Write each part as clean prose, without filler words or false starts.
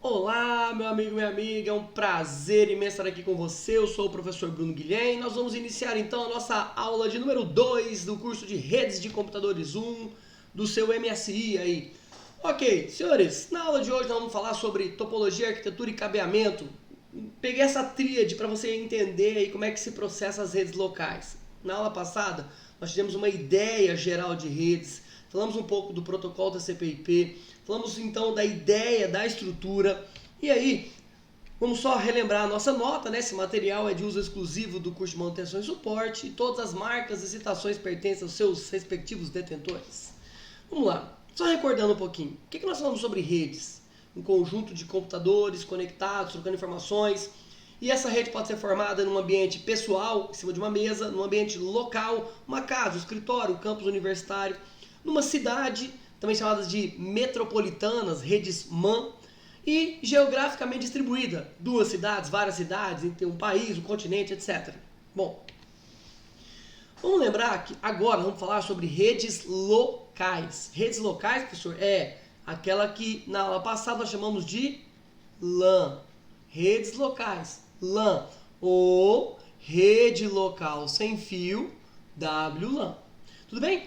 Olá, meu amigo, minha amiga, é um prazer imenso estar aqui com você. Eu sou o professor Bruno Guilhem e nós vamos iniciar então a nossa aula de número 2 do curso de Redes de Computadores 1 do seu MSI aí. Ok, senhores, na aula de hoje nós vamos falar sobre topologia, arquitetura e cabeamento. Peguei essa tríade para você entender aí como é que se processa as redes locais. Na aula passada nós tivemos uma ideia geral de redes, falamos um pouco do protocolo da TCP/IP, falamos então da ideia, da estrutura. E aí, vamos só relembrar a nossa nota, né? Esse material é de uso exclusivo do curso de manutenção e suporte e todas as marcas e citações pertencem aos seus respectivos detentores. Vamos lá, só recordando um pouquinho. O que nós falamos sobre redes? Um conjunto de computadores conectados, trocando informações. E essa rede pode ser formada num ambiente pessoal, em cima de uma mesa, num ambiente local, uma casa, um escritório, um campus universitário, numa cidade, também chamadas de metropolitanas, redes MAN, e geograficamente distribuída, duas cidades, várias cidades, entre um país, um continente, etc. Bom, vamos lembrar que agora vamos falar sobre redes locais. Redes locais, professor, é aquela que na aula passada nós chamamos de LAN. Redes locais, LAN, ou rede local sem fio, WLAN. Tudo bem?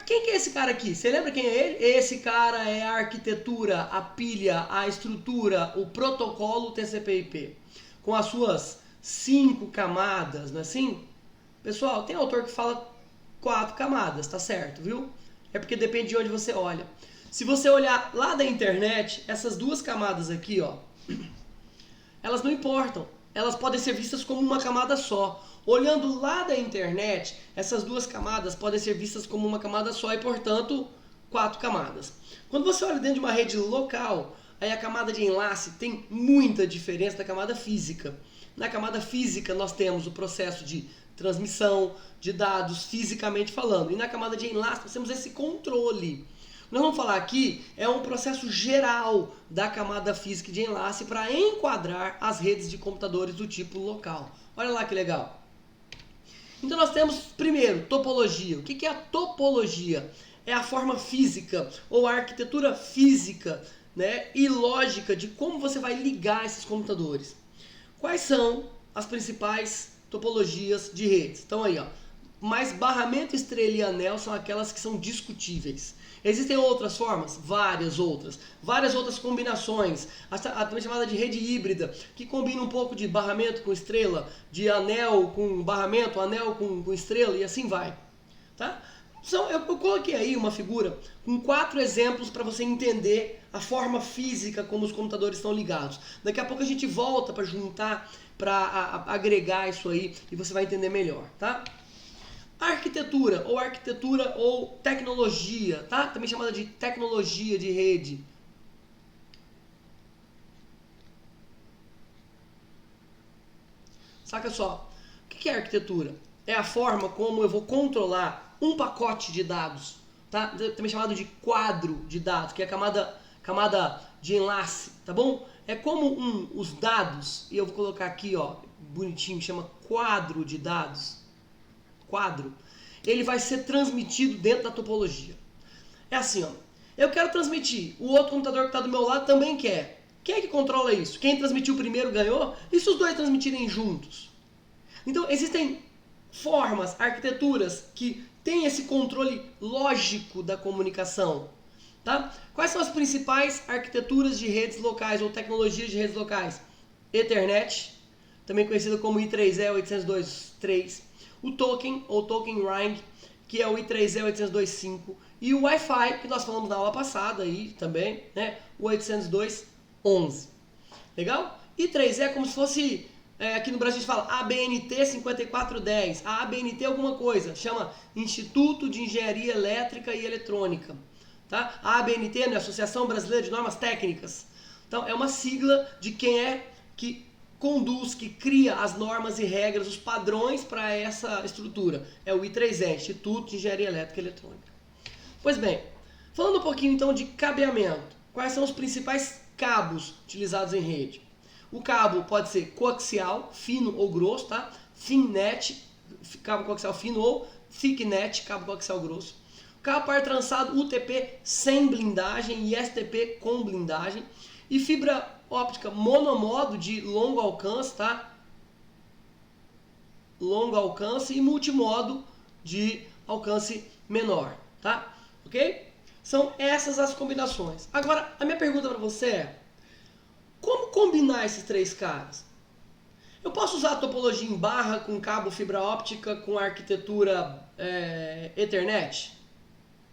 Quem que é esse cara aqui? Você lembra quem é ele? Esse cara é a arquitetura, a pilha, a estrutura, o protocolo TCP/IP, com as suas 5 camadas, não é assim? Pessoal, tem autor que fala 4 camadas, tá certo, viu? É porque depende de onde você olha. Se você olhar lá da internet, essas 2 camadas aqui, ó, elas não importam. Elas podem ser vistas como uma camada só. Olhando lá da internet, essas 2 camadas podem ser vistas como uma camada só e, portanto, 4 camadas. Quando você olha dentro de uma rede local, aí a camada de enlace tem muita diferença da camada física. Na camada física, nós temos o processo de transmissão de dados, fisicamente falando. E na camada de enlace, nós temos esse controle. Nós vamos falar aqui, é um processo geral da camada física de enlace para enquadrar as redes de computadores do tipo local. Olha lá que legal. Então nós temos, primeiro, topologia. O que é a topologia? É a forma física ou a arquitetura física, né, e lógica de como você vai ligar esses computadores. Quais são as principais topologias de redes? Então aí, ó, mais barramento, estrela e anel são aquelas que são discutíveis. Existem outras formas? Várias outras combinações, a também chamada de rede híbrida, que combina um pouco de barramento com estrela, de anel com barramento, anel com estrela e assim vai. Tá? Então, eu coloquei aí uma figura com 4 exemplos para você entender a forma física como os computadores estão ligados. Daqui a pouco a gente volta para juntar, para agregar isso aí e você vai entender melhor, tá? Arquitetura ou tecnologia, tá? Também chamada de tecnologia de rede. Saca só, o que é arquitetura? É a forma como eu vou controlar um pacote de dados, tá? Também chamado de quadro de dados, que é a camada de enlace, tá bom? É como os dados, e eu vou colocar aqui, ó, bonitinho, chama quadro de dados. Quadro, ele vai ser transmitido dentro da topologia. É assim, ó, eu quero transmitir, o outro computador que está do meu lado também quer. Quem é que controla isso? Quem transmitiu primeiro ganhou? E se os dois transmitirem juntos? Então existem formas, arquiteturas que têm esse controle lógico da comunicação. Tá? Quais são as principais arquiteturas de redes locais ou tecnologias de redes locais? Ethernet, também conhecida como I3E 802.3. O token, ou token ring, que é o I3E 802.5, e o Wi-Fi, que nós falamos na aula passada aí também, né? O 802.11. Legal? I3E é como se fosse, aqui no Brasil a gente fala ABNT 5410, a ABNT é alguma coisa, chama Instituto de Engenharia Elétrica e Eletrônica. Tá? A ABNT, né? Associação Brasileira de Normas Técnicas. Então é uma sigla de quem é que conduz, que cria as normas e regras, os padrões para essa estrutura. É o I3E, Instituto de Engenharia Elétrica e Eletrônica. Pois bem, falando um pouquinho então de cabeamento. Quais são os principais cabos utilizados em rede? O cabo pode ser coaxial, fino ou grosso, tá? Thinnet, cabo coaxial fino, ou thicknet, cabo coaxial grosso. Cabo par trançado UTP sem blindagem e STP com blindagem. e fibra óptica monomodo de longo alcance, tá? Longo alcance e multimodo de alcance menor, tá? Ok? São essas as combinações. Agora, a minha pergunta para você é: como combinar esses três caras? Eu posso usar a topologia em barra com cabo fibra óptica com arquitetura Ethernet?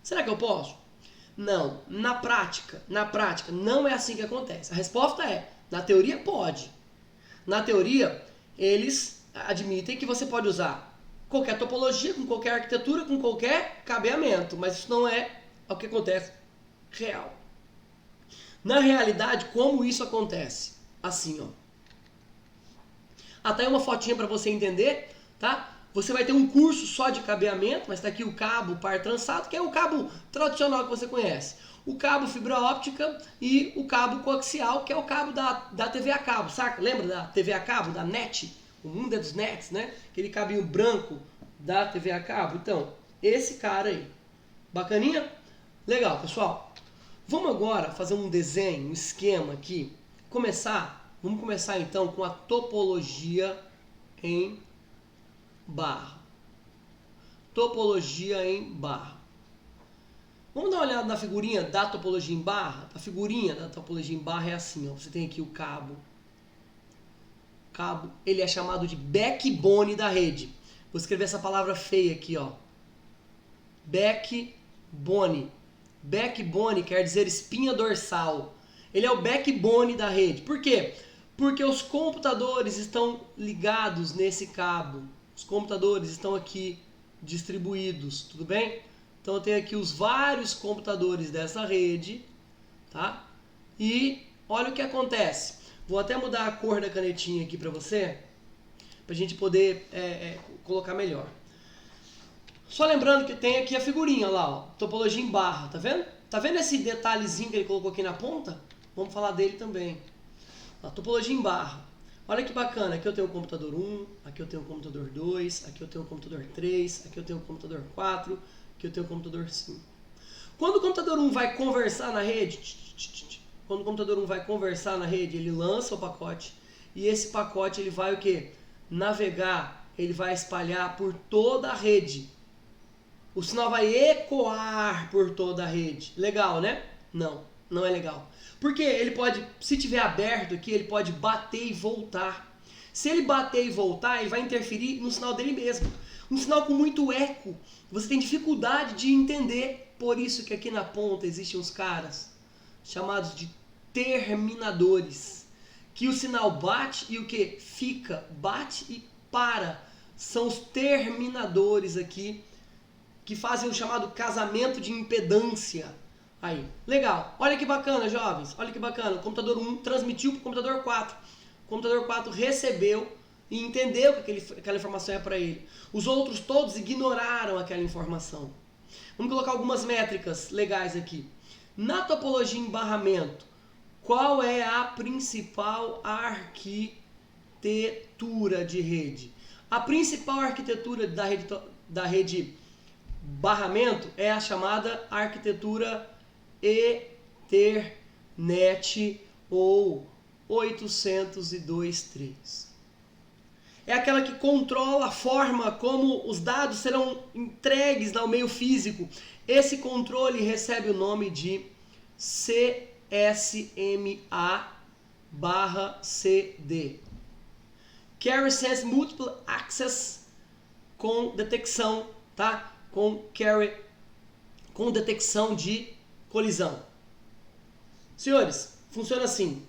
Será que eu posso? Não, na prática não é assim que acontece. A resposta é, na teoria pode. Na teoria, eles admitem que você pode usar qualquer topologia, com qualquer arquitetura, com qualquer cabeamento, mas isso não é o que acontece real. Na realidade, como isso acontece? Assim, ó. Até uma fotinha para você entender, tá? Você vai ter um curso só de cabeamento, mas está aqui o cabo par trançado, que é o cabo tradicional que você conhece. O cabo fibra óptica e o cabo coaxial, que é o cabo da TV a cabo, saca? Lembra da TV a cabo, da NET? O mundo é dos NETs, né? Aquele cabinho branco da TV a cabo. Então, esse cara aí. Bacaninha? Legal, pessoal. Vamos agora fazer um desenho, um esquema aqui. Vamos começar então com a topologia em barra. Topologia em barra. Vamos dar uma olhada na figurinha da topologia em barra? A figurinha da topologia em barra é assim, ó. Você tem aqui o cabo. O cabo, ele é chamado de backbone da rede. Vou escrever essa palavra feia aqui, ó. Backbone. Backbone quer dizer espinha dorsal. Ele é o backbone da rede. Por quê? Porque os computadores estão ligados nesse cabo. Os computadores estão aqui distribuídos, tudo bem? Então eu tenho aqui os vários computadores dessa rede, tá? E olha o que acontece. Vou até mudar a cor da canetinha aqui para você, para a gente poder colocar melhor. Só lembrando que tem aqui a figurinha lá, ó, topologia em barra, tá vendo? Tá vendo esse detalhezinho que ele colocou aqui na ponta? Vamos falar dele também. A topologia em barra. Olha que bacana, aqui eu tenho o computador 1, aqui eu tenho o computador 2, aqui eu tenho o computador 3, aqui eu tenho o computador 4, aqui eu tenho o computador 5. Quando o computador 1 vai conversar na rede, ele lança o pacote e esse pacote ele vai o quê? Navegar, ele vai espalhar por toda a rede. O sinal vai ecoar por toda a rede. Legal, né? Não, não é legal. Porque ele pode, se tiver aberto aqui, ele pode bater e voltar. Se ele bater e voltar, ele vai interferir no sinal dele mesmo. Um sinal com muito eco. Você tem dificuldade de entender. Por isso que aqui na ponta existem uns caras chamados de terminadores. Que o sinal bate e o que? Fica. Bate e para. São os terminadores aqui que fazem o chamado casamento de impedância. Aí, legal. Olha que bacana, jovens. Olha que bacana. O computador 1 transmitiu para o computador 4. O computador 4 recebeu e entendeu que aquela informação é para ele. Os outros todos ignoraram aquela informação. Vamos colocar algumas métricas legais aqui. Na topologia em barramento, qual é a principal arquitetura de rede? A principal arquitetura da rede barramento é a chamada arquitetura Ethernet ou 802.3. É aquela que controla a forma como os dados serão entregues ao meio físico. Esse controle recebe o nome de CSMA/CD. Carry Sense Multiple Access com detecção, tá? Com detecção de colisão. Senhores, funciona assim.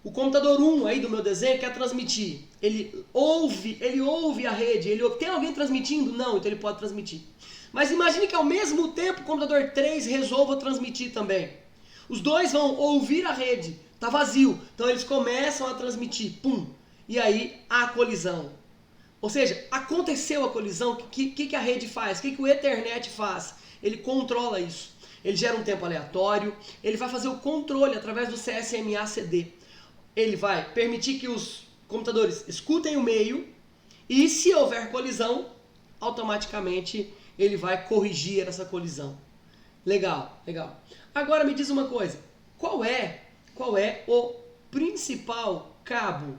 O computador 1 aí do meu desenho quer transmitir. Ele ouve a rede. Tem alguém transmitindo? Não, então ele pode transmitir. Mas imagine que ao mesmo tempo o computador 3 resolva transmitir também. Os dois vão ouvir a rede. Está vazio. Então eles começam a transmitir. Pum. E aí há colisão. Ou seja, aconteceu a colisão. O que a rede faz? O que o Ethernet faz? Ele controla isso. Ele gera um tempo aleatório. Ele vai fazer o controle através do CSMA/CD. Ele vai permitir que os computadores escutem o meio e, se houver colisão, automaticamente ele vai corrigir essa colisão. Legal, legal. Agora me diz uma coisa. Qual é o principal cabo.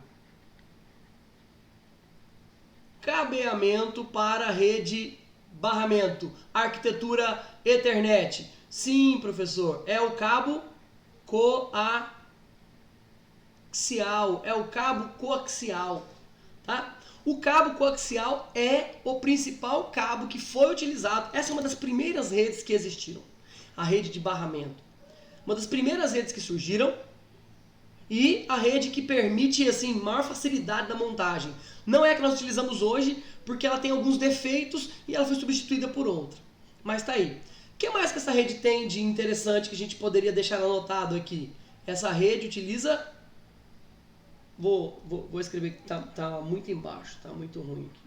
Cabeamento para rede barramento. Arquitetura Ethernet. Sim, professor, é o cabo coaxial. É o cabo coaxial, tá? O cabo coaxial é o principal cabo que foi utilizado. Essa é uma das primeiras redes que existiram. A rede de barramento. Uma das primeiras redes que surgiram e a rede que permite assim, maior facilidade da montagem. Não é a que nós utilizamos hoje, porque ela tem alguns defeitos e ela foi substituída por outra. Mas tá aí. O que mais que essa rede tem de interessante que a gente poderia deixar anotado aqui? Essa rede utiliza... Vou escrever que tá muito embaixo, tá muito ruim aqui.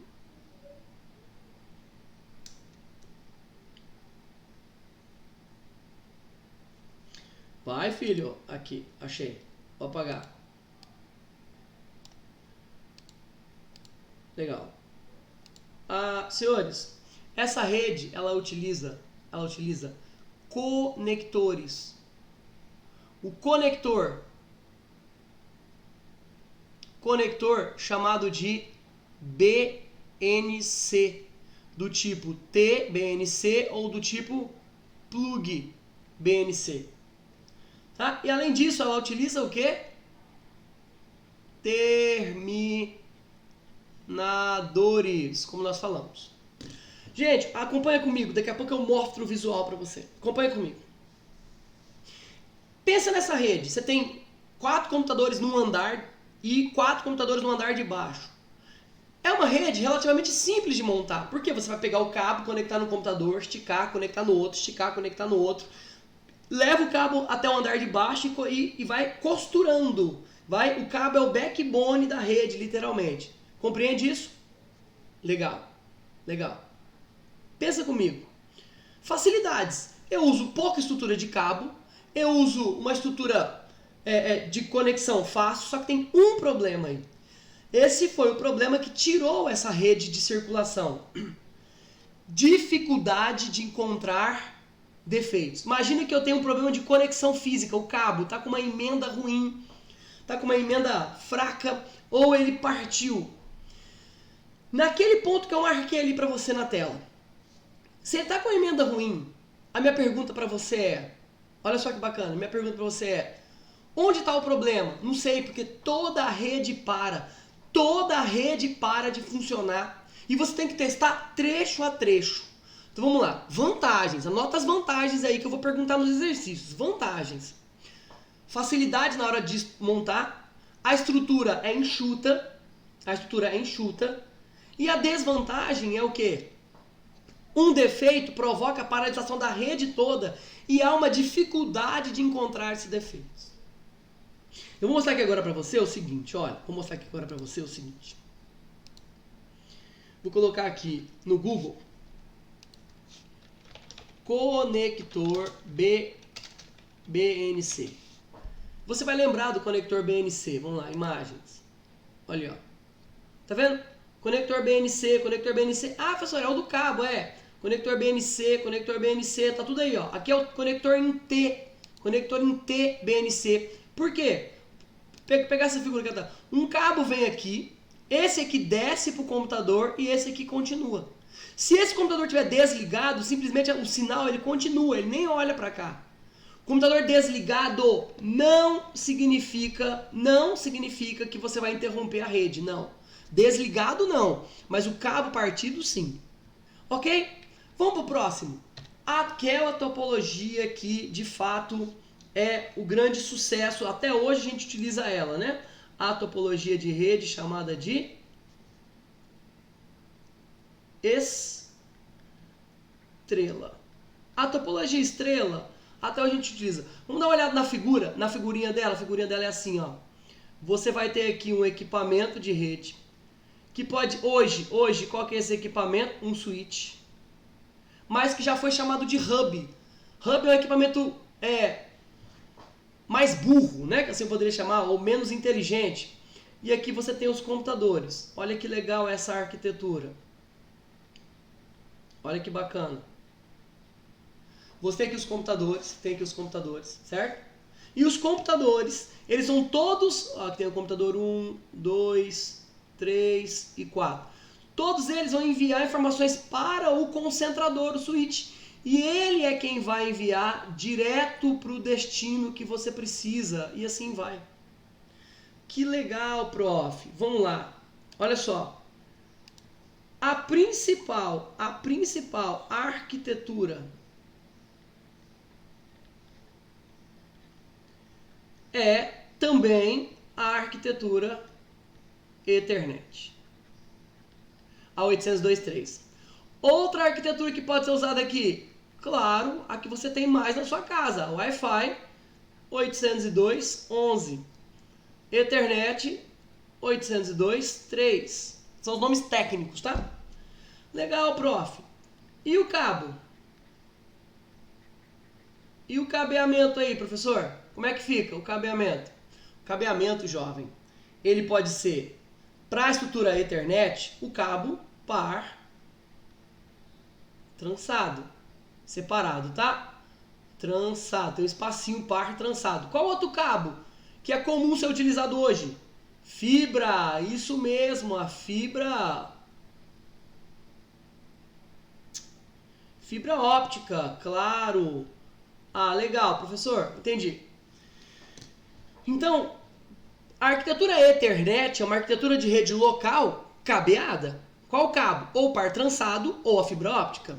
Vai, filho. Aqui, achei. Vou apagar. Legal. Senhores, essa rede ela utiliza conectores. O conector chamado de BNC, do tipo T-BNC ou do tipo plug BNC. Tá? E além disso, ela utiliza o quê? Terminadores, como nós falamos. Gente, acompanha comigo, daqui a pouco eu mostro o visual para você. Acompanha comigo. Pensa nessa rede, você tem 4 computadores num andar e 4 computadores no andar de baixo. É uma rede relativamente simples de montar, porque você vai pegar o cabo, conectar no computador, esticar, conectar no outro, esticar, conectar no outro. Leva o cabo até o andar de baixo e vai costurando. O cabo é o backbone da rede, literalmente. Compreende isso? Legal. Legal. Pensa comigo. Facilidades. Eu uso pouca estrutura de cabo. Eu uso uma estrutura de conexão fácil, só que tem um problema aí. Esse foi o problema que tirou essa rede de circulação. Dificuldade de encontrar defeitos. Imagina que eu tenho um problema de conexão física. O cabo está com uma emenda ruim, está com uma emenda fraca, ou ele partiu. Naquele ponto que eu marquei ali para você na tela, se ele está com uma emenda ruim, a minha pergunta para você é, olha só que bacana, minha pergunta para você é, onde está o problema? Não sei, porque toda a rede para de funcionar e você tem que testar trecho a trecho. Então vamos lá, vantagens, anota as vantagens aí que eu vou perguntar nos exercícios. Vantagens, facilidade na hora de montar, a estrutura é enxuta, e a desvantagem é o quê? Um defeito provoca a paralisação da rede toda e há uma dificuldade de encontrar esses defeitos. Eu vou mostrar aqui agora para você o seguinte, olha, Vou colocar aqui no Google conector BNC. Você vai lembrar do conector BNC. Vamos lá, imagens. Olha, ó. Tá vendo? Conector BNC. Ah, professor, é o do cabo, é. Conector BNC, tá tudo aí, ó. Aqui é o conector em T. Conector em T BNC. Por quê? Pegar essa figura aqui, tá? Um cabo vem aqui, esse aqui desce pro computador e esse aqui continua. Se esse computador estiver desligado, simplesmente o sinal ele continua, ele nem olha para cá. Computador desligado não significa que você vai interromper a rede, não. Desligado não, mas o cabo partido sim. Ok? Vamos para o próximo. Aquela topologia que de fato é o grande sucesso, até hoje a gente utiliza ela, né? A topologia de rede chamada de estrela. A topologia estrela, até hoje a gente utiliza. Vamos dar uma olhada na figurinha dela. A figurinha dela é assim, ó. Você vai ter aqui um equipamento de rede que pode, hoje, qual que é esse equipamento? Um switch, mas que já foi chamado de hub. Hub é um equipamento mais burro, né? Que assim eu poderia chamar, ou menos inteligente. E aqui você tem os computadores. Olha que legal essa arquitetura. Olha que bacana. Você tem aqui os computadores, certo? E os computadores, Eles são todos, ó, aqui tem o computador 1, 2, 3 e 4. Todos eles vão enviar informações para o concentrador, o switch. E ele é quem vai enviar direto para o destino que você precisa. E assim vai. Que legal, prof. Vamos lá. Olha só. A principal arquitetura é também a arquitetura Ethernet. A 802.3. Outra arquitetura que pode ser usada aqui, claro, a que você tem mais na sua casa, Wi-Fi 802.11, Ethernet 802.3. São os nomes técnicos, tá? Legal, prof. E o cabo? E o cabeamento aí, professor? Como é que fica o cabeamento? O cabeamento, jovem, ele pode ser para a estrutura Ethernet, o cabo par trançado, separado, tá? Trançado, tem um espacinho par trançado. Qual outro cabo que é comum ser utilizado hoje? Fibra, isso mesmo, a fibra óptica, claro. Ah, legal, professor, entendi. Então, a arquitetura Ethernet é uma arquitetura de rede local cabeada. Qual cabo? Ou par trançado ou a fibra óptica.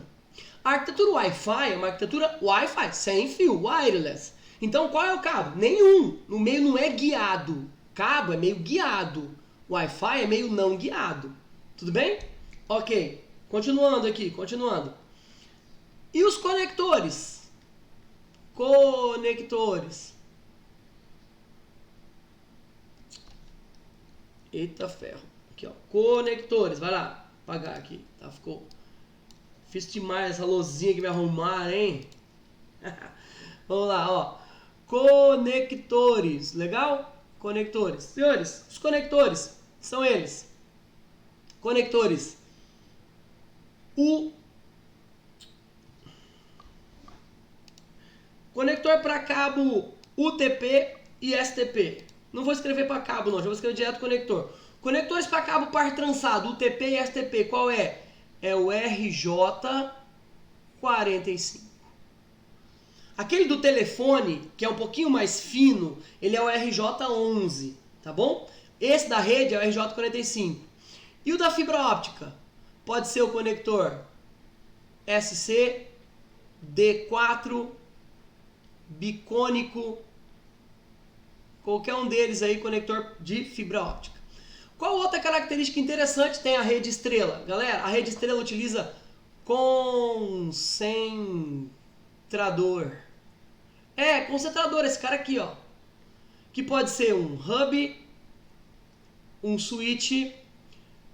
A arquitetura Wi-Fi é uma arquitetura Wi-Fi, sem fio, wireless. Então, qual é o cabo? Nenhum. No meio não é guiado. Cabo é meio guiado. Wi-Fi é meio não guiado. Tudo bem? Ok. Continuando aqui, continuando. E os conectores? Conectores. Eita ferro. Aqui, ó. Conectores. Vai lá. Apagar aqui. Tá, ficou... Fiz demais essa luzinha que me arrumaram, hein? Vamos lá, ó. Conectores. Legal? Conectores. Senhores, os conectores são eles. Conectores. Conector para cabo UTP e STP. Não vou escrever para cabo, não. Já vou escrever direto conector. Conectores para cabo par trançado, UTP e STP. Qual é? É o RJ45. Aquele do telefone, que é um pouquinho mais fino, ele é o RJ11, tá bom? Esse da rede é o RJ45. E o da fibra óptica? Pode ser o conector SC, D4, bicônico, qualquer um deles aí, conector de fibra óptica. Qual outra característica interessante tem a rede estrela? Galera, a rede estrela utiliza concentrador. Concentrador, esse cara aqui, ó. Que pode ser um hub, um switch.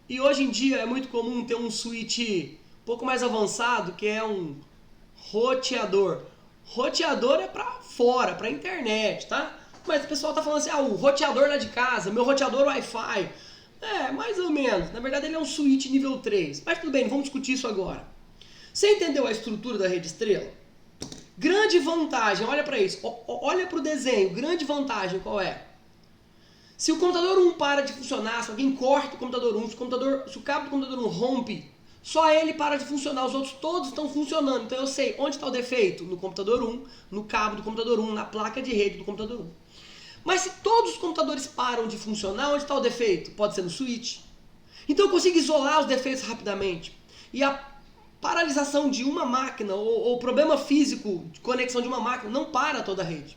E hoje em dia é muito comum ter um switch um pouco mais avançado, que é um roteador. Roteador é pra fora, pra internet, tá? Mas o pessoal tá falando assim, o roteador lá de casa, meu roteador Wi-Fi. Mais ou menos. Na verdade ele é um switch nível 3. Mas tudo bem, não vamos discutir isso agora. Você entendeu a estrutura da rede estrela? Grande vantagem, olha para isso. Olha para o desenho. Grande vantagem qual é? Se o computador 1 para de funcionar, se alguém corta o computador 1, se o cabo do computador 1 rompe, só ele para de funcionar, os outros todos estão funcionando. Então eu sei onde está o defeito. No computador 1, no cabo do computador 1, na placa de rede do computador 1. Mas se todos os computadores param de funcionar, onde está o defeito? Pode ser no switch. Então eu consigo isolar os defeitos rapidamente. E a paralisação de uma máquina, ou problema físico de conexão de uma máquina, não para toda a rede.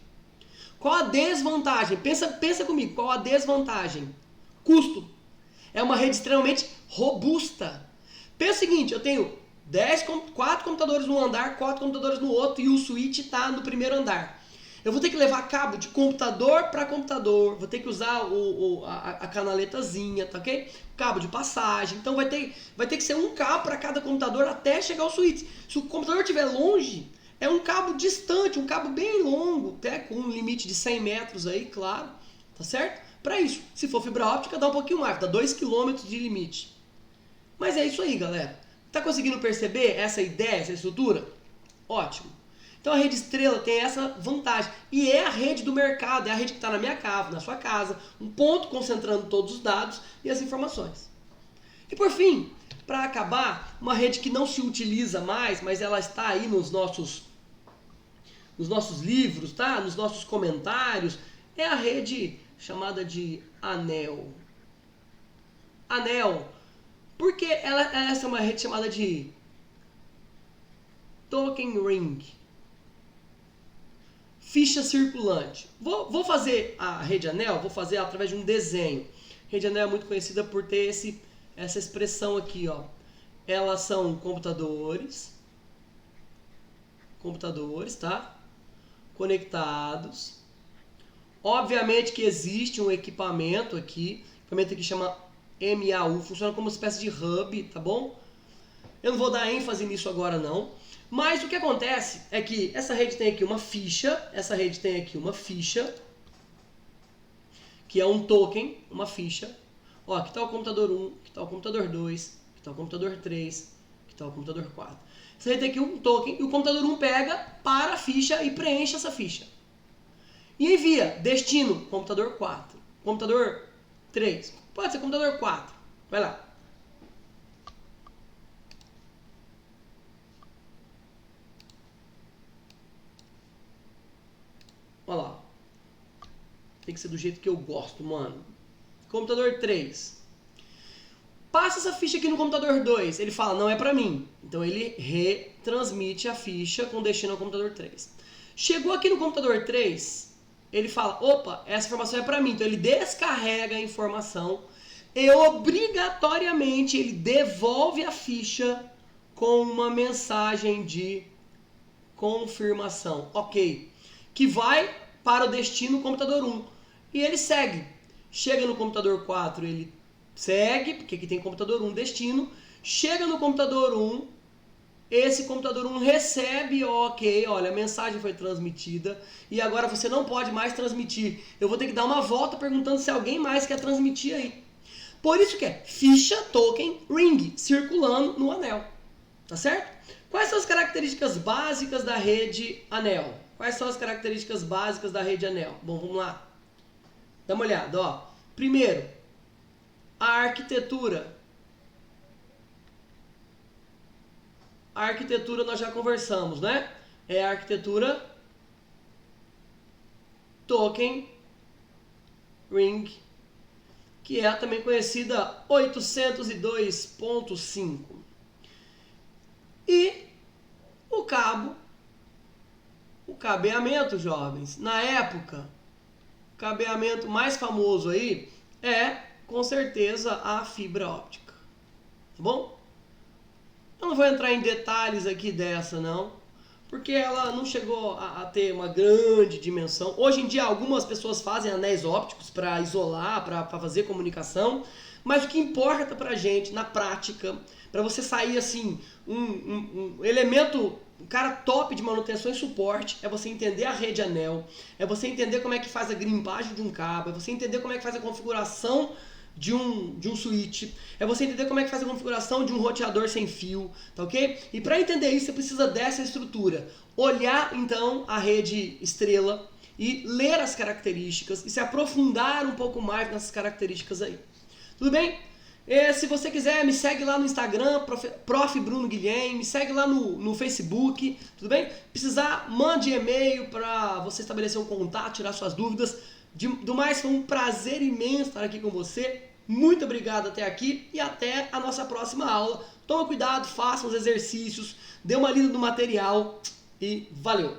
Qual a desvantagem? Pensa comigo, qual a desvantagem? Custo. É uma rede extremamente robusta. Pensa o seguinte, eu tenho 4 computadores num andar, 4 computadores no outro e o switch está no primeiro andar. Eu vou ter que levar cabo de computador para computador, vou ter que usar a canaletazinha, tá ok? Cabo de passagem, então vai ter que ser um cabo para cada computador até chegar ao switch. Se o computador estiver longe, é um cabo distante, um cabo bem longo, até com um limite de 100 metros aí, claro, tá certo? Para isso, se for fibra óptica dá um pouquinho mais, dá 2 km de limite. Mas é isso aí, galera. Tá conseguindo perceber essa ideia, essa estrutura? Ótimo. Então a rede estrela tem essa vantagem. E é a rede do mercado, é a rede que está na minha casa, na sua casa, um ponto concentrando todos os dados e as informações. E por fim, para acabar, uma rede que não se utiliza mais, mas ela está aí nos nossos livros, tá? Nos nossos comentários, é a rede chamada de anel. Anel. Porque essa é uma rede chamada de token ring. Ficha circulante. Vou fazer a rede anel, vou fazer através de um desenho. Rede anel é muito conhecida por ter essa expressão aqui, ó. Elas são computadores, tá? Conectados. Obviamente que existe um equipamento aqui, chama MAU, funciona como uma espécie de hub, tá bom? Eu não vou dar ênfase nisso agora não, mas o que acontece é que essa rede tem aqui uma ficha, que é um token, uma ficha. Ó, aqui está o computador 1, aqui está o computador 2, aqui está o computador 3, aqui está o computador 4. Essa rede tem aqui um token e o computador 1 pega, para a ficha e preenche essa ficha. E envia, destino, computador 4, computador 3, pode ser computador 4, vai lá. Olha lá. Tem que ser do jeito que eu gosto, mano. Computador 3. Passa essa ficha aqui no computador 2. Ele fala, não é pra mim. Então ele retransmite a ficha com destino ao computador 3. Chegou aqui no computador 3, ele fala, opa, essa informação é pra mim. Então ele descarrega a informação e obrigatoriamente ele devolve a ficha com uma mensagem de confirmação. Ok. Que vai para o destino computador 1. E ele segue. Chega no computador 4, ele segue, porque aqui tem computador 1 destino. Chega no computador 1, esse computador 1 recebe, ok, olha, a mensagem foi transmitida e agora você não pode mais transmitir. Eu vou ter que dar uma volta perguntando se alguém mais quer transmitir aí. Por isso que é ficha, token, ring, circulando no anel. Tá certo? Quais são as características básicas da rede anel? Quais são as características básicas da rede anel? Bom, vamos lá. Dá uma olhada, ó. Primeiro, a arquitetura. A arquitetura nós já conversamos, né? É a arquitetura token ring, que é também conhecida 802.5. E o cabeamento, jovens, na época, o cabeamento mais famoso aí é, com certeza, a fibra óptica. Tá bom? Eu não vou entrar em detalhes aqui dessa, não, porque ela não chegou a ter uma grande dimensão. Hoje em dia, algumas pessoas fazem anéis ópticos para isolar, para fazer comunicação, mas o que importa pra gente, na prática, para você sair assim, um elemento, um cara top de manutenção e suporte, é você entender a rede anel, é você entender como é que faz a grimpagem de um cabo, é você entender como é que faz a configuração de um switch, é você entender como é que faz a configuração de um roteador sem fio, tá ok? E para entender isso, você precisa dessa estrutura. Olhar, então, a rede estrela e ler as características e se aprofundar um pouco mais nessas características aí. Tudo bem? Se você quiser, me segue lá no Instagram, Prof. Bruno Guilhem, me segue lá no Facebook, tudo bem? Precisar, mande e-mail para você estabelecer um contato, tirar suas dúvidas. Do mais, foi um prazer imenso estar aqui com você. Muito obrigado até aqui e até a nossa próxima aula. Toma cuidado, faça os exercícios, dê uma lida no material e valeu!